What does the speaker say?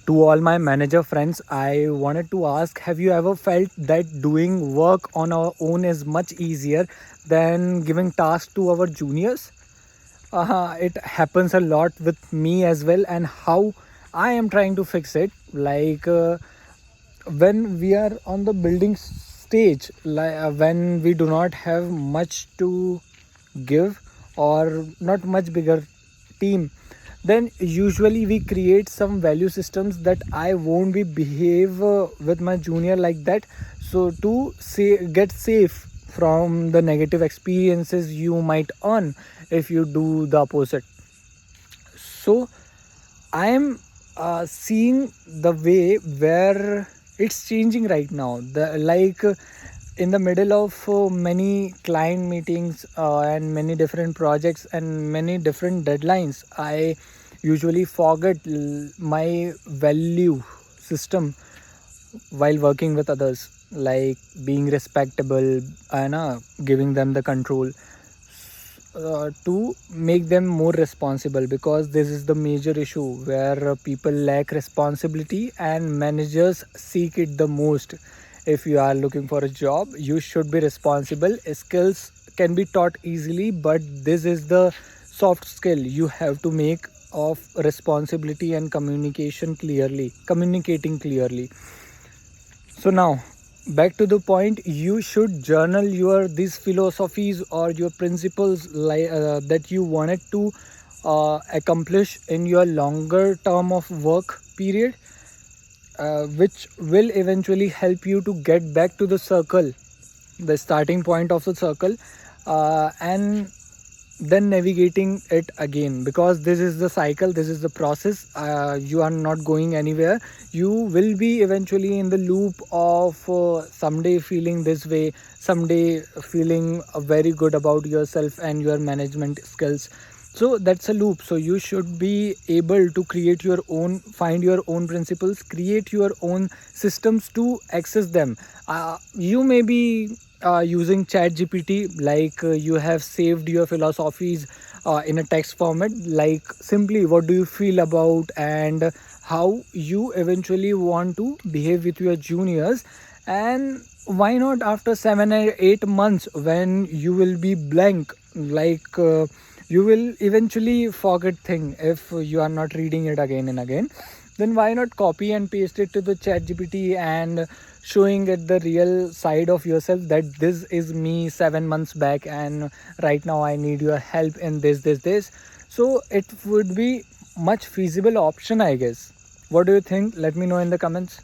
To all my manager friends, I wanted to ask, have you ever felt that doing work on our own is much easier than giving tasks to our juniors? It happens a lot with me as well, and how I am trying to fix it. When we are on the building stage, when we do not have much to give or not much bigger team, then usually we create some value systems that I won't be behave with my junior like that, so to say get safe from the negative experiences you might earn if you do the opposite. So I am seeing the way where it's changing right now. In the middle of many client meetings and many different projects and many different deadlines, I usually forget my value system while working with others, like being respectable and giving them the control to make them more responsible, because this is the major issue where people lack responsibility and managers seek it the most. If you are looking for a job, you should be responsible. Skills can be taught easily, but this is the soft skill you have to make of responsibility and communicating clearly. So now, back to the point, you should journal your these philosophies or your principles that you wanted to accomplish in your longer term of work period, which will eventually help you to get back to the circle, the starting point of the circle, and then navigating it again, because this is the cycle, this is the process. You are not going anywhere. You will be eventually in the loop of someday feeling this way, someday feeling very good about yourself and your management skills. So that's a loop. So you should be able to create your own, find your own principles, create your own systems to access them. You may be using chat gpt, you have saved your philosophies in a text format, like simply what do you feel about and how you eventually want to behave with your juniors. And why not after 7 or 8 months, when you will be blank, you will eventually forget thing if you are not reading it again and again, then why not copy and paste it to the chat gpt and showing it the real side of yourself, that this is me 7 months back and right now I need your help in this. So it would be much feasible option, I guess. What do you think? Let me know in the comments.